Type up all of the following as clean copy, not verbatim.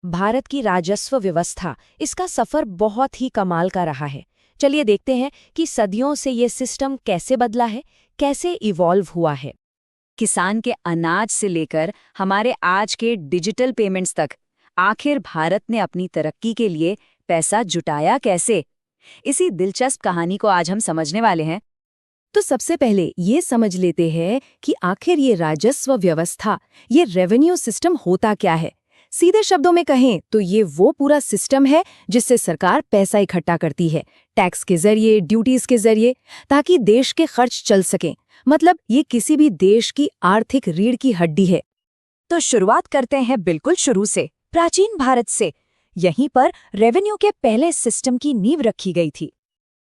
भारत की राजस्व व्यवस्था, इसका सफर बहुत ही कमाल का रहा है। चलिए देखते हैं कि सदियों से ये सिस्टम कैसे बदला है, कैसे इवॉल्व हुआ है। किसान के अनाज से लेकर हमारे आज के डिजिटल पेमेंट्स तक, आखिर भारत ने अपनी तरक्की के लिए पैसा जुटाया कैसे? इसी दिलचस्प कहानी को आज हम समझने वाले हैं। तो सबसे पहले ये समझ लेते हैं कि आखिर ये राजस्व व्यवस्था, ये रेवेन्यू सिस्टम होता क्या है। सीधे शब्दों में कहें तो ये वो पूरा सिस्टम है जिससे सरकार पैसा इकट्ठा करती है, टैक्स के जरिए, ड्यूटीज के जरिए, ताकि देश के खर्च चल सकें। मतलब ये किसी भी देश की आर्थिक रीढ़ की हड्डी है। तो शुरुआत करते हैं बिल्कुल शुरू से, प्राचीन भारत से। यहीं पर रेवेन्यू के पहले सिस्टम की नींव रखी गई थी।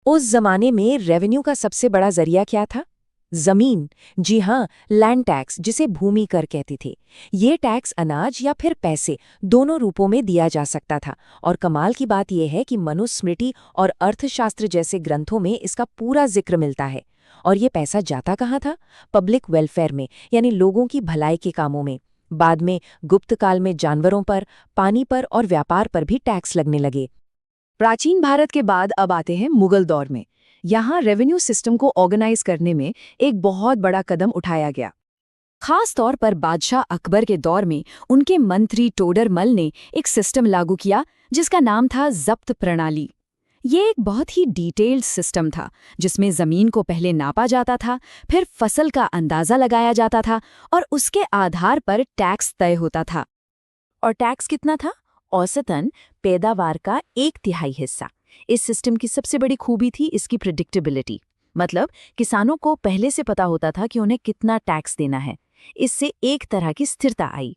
उस जमाने में रेवेन्यू का सबसे बड़ा जरिया क्या था? जमीन। जी हाँ, लैंड टैक्स, जिसे भूमि कर कहते थे। ये टैक्स अनाज या फिर पैसे, दोनों रूपों में दिया जा सकता था। और कमाल की बात यह है कि मनुस्मृति और अर्थशास्त्र जैसे ग्रंथों में इसका पूरा जिक्र मिलता है। और ये पैसा जाता कहाँ था? पब्लिक वेलफेयर में, यानी लोगों की भलाई के कामों में। बाद में गुप्त काल में जानवरों पर, पानी पर और व्यापार पर भी टैक्स लगने लगे। प्राचीन भारत के बाद अब आते हैं मुगल दौर में। यहाँ रेवेन्यू सिस्टम को ऑर्गेनाइज करने में एक बहुत बड़ा कदम उठाया गया। खास तौर पर बादशाह अकबर के दौर में उनके मंत्री टोडरमल ने एक सिस्टम लागू किया जिसका नाम था जब्त प्रणाली। ये एक बहुत ही डिटेल्ड सिस्टम था जिसमें जमीन को पहले नापा जाता था, फिर फसल का अंदाजा लगाया जाता था और उसके आधार पर टैक्स तय होता था। और टैक्स कितना था? औसतन पैदावार का 1/3 हिस्सा। इस सिस्टम की सबसे बड़ी खूबी थी इसकी प्रिडिक्टेबिलिटी। मतलब किसानों को पहले से पता होता था कि उन्हें कितना टैक्स देना है। इससे एक तरह की स्थिरता आई।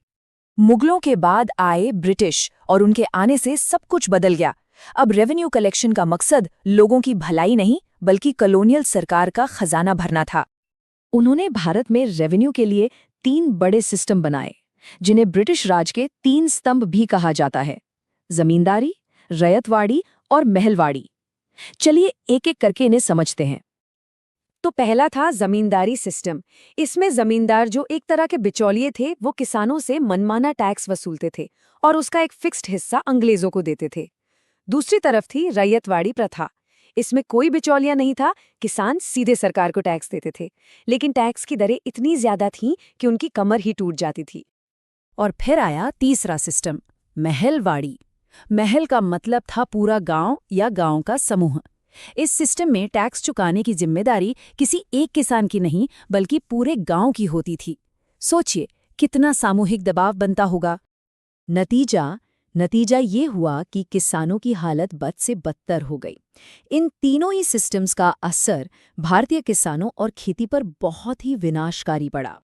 मुगलों के बाद आए ब्रिटिश और उनके आने से सब कुछ बदल गया। अब रेवेन्यू कलेक्शन का मकसद लोगों की भलाई नहीं, बल्कि कॉलोनियल सरकार का खजाना भरना था। उन्होंने भारत में रेवेन्यू के लिए 3 बड़े सिस्टम बनाए, जिन्हें ब्रिटिश राज के 3 स्तंभ भी कहा जाता है: जमींदारी, रयतवाड़ी और महलवाड़ी। चलिए एक एक करके इन्हें समझते हैं। तो पहला था जमींदारी सिस्टम। इसमें जमींदार, जो एक तरह के बिचौलिए थे, वो किसानों से मनमाना टैक्स वसूलते थे और उसका एक फिक्स्ड हिस्सा अंग्रेजों को देते थे। दूसरी तरफ थी रैयतवाड़ी प्रथा। इसमें कोई बिचौलिया नहीं था, किसान सीधे सरकार को टैक्स देते थे, लेकिन टैक्स की दरें इतनी ज्यादा थीं कि उनकी कमर ही टूट जाती थी। और फिर आया तीसरा सिस्टम, महलवाड़ी। महल का मतलब था पूरा गांव या गांव का समूह। इस सिस्टम में टैक्स चुकाने की जिम्मेदारी किसी एक किसान की नहीं, बल्कि पूरे गांव की होती थी। सोचिए कितना सामूहिक दबाव बनता होगा। नतीजा ये हुआ कि किसानों की हालत बद से बदतर हो गई। इन तीनों ही सिस्टम्स का असर भारतीय किसानों और खेती पर बहुत ही विनाशकारी पड़ा।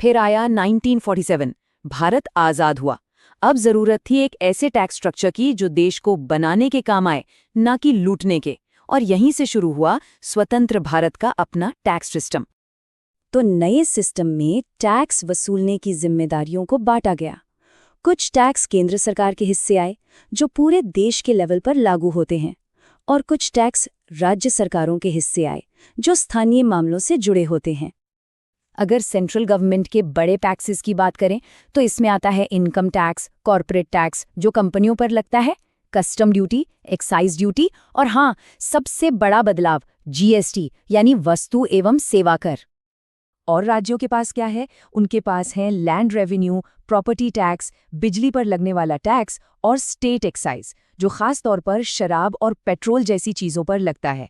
फिर आया 1947। भारत आज़ाद हुआ। अब जरूरत थी एक ऐसे टैक्स स्ट्रक्चर की जो देश को बनाने के काम आए, ना कि लूटने के। और यहीं से शुरू हुआ स्वतंत्र भारत का अपना टैक्स सिस्टम। तो नए सिस्टम में टैक्स वसूलने की जिम्मेदारियों को बांटा गया। कुछ टैक्स केंद्र सरकार के हिस्से आए, जो पूरे देश के लेवल पर लागू होते हैं, और कुछ टैक्स राज्य सरकारों के हिस्से आए, जो स्थानीय मामलों से जुड़े होते हैं। अगर सेंट्रल गवर्नमेंट के बड़े टैक्सेस की बात करें तो इसमें आता है इनकम टैक्स, कॉर्पोरेट टैक्स जो कंपनियों पर लगता है, कस्टम ड्यूटी, एक्साइज ड्यूटी, और हाँ, सबसे बड़ा बदलाव जीएसटी यानी वस्तु एवं सेवा कर। और राज्यों के पास क्या है? उनके पास है लैंड रेवेन्यू, प्रॉपर्टी टैक्स, बिजली पर लगने वाला टैक्स और स्टेट एक्साइज, जो खास तौर पर शराब और पेट्रोल जैसी चीजों पर लगता है।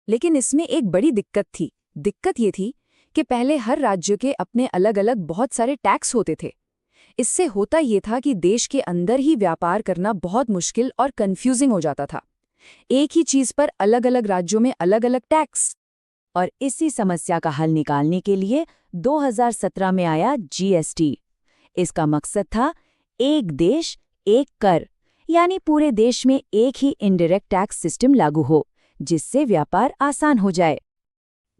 लेकिन इसमें एक बड़ी दिक्कत थी। दिक्कत ये थी कि पहले हर राज्य के अपने अलग अलग बहुत सारे टैक्स होते थे। इससे होता ये था कि देश के अंदर ही व्यापार करना बहुत मुश्किल और कंफ्यूजिंग हो जाता था। एक ही चीज पर अलग अलग राज्यों में अलग अलग टैक्स। और इसी समस्या का हल निकालने के लिए 2017 में आया जीएसटी। इसका मकसद था एक देश एक कर, यानी पूरे देश में एक ही इनडायरेक्ट टैक्स सिस्टम लागू हो, जिससे व्यापार आसान हो जाए।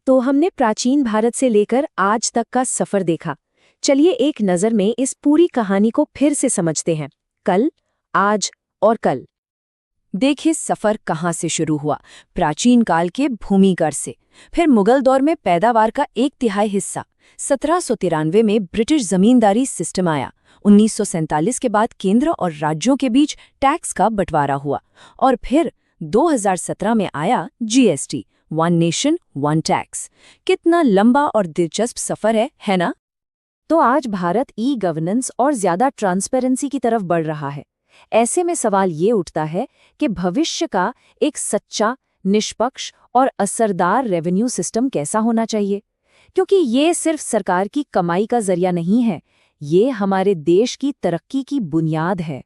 तो हमने प्राचीन भारत से लेकर आज तक का सफर देखा। चलिए एक नज़र में इस पूरी कहानी को फिर से समझते हैं। कल, आज और कल। देखिए सफर कहाँ से शुरू हुआ। प्राचीन काल के भूमि कर से, फिर मुगल दौर में पैदावार का 1/3 हिस्सा, 1793 में ब्रिटिश जमींदारी सिस्टम आया, 1947 के बाद केंद्र और राज्यों के बीच टैक्स का बंटवारा हुआ और फिर 2017 में आया GST, one nation one tax. कितना लंबा और दिलचस्प सफर है ना? तो आज भारत ई गवर्नेंस और ज्यादा ट्रांसपेरेंसी की तरफ बढ़ रहा है। ऐसे में सवाल ये उठता है कि भविष्य का एक सच्चा, निष्पक्ष और असरदार रेवेन्यू सिस्टम कैसा होना चाहिए? क्योंकि ये सिर्फ सरकार की कमाई का जरिया नहीं है, ये हमारे देश की तरक्की की बुनियाद है।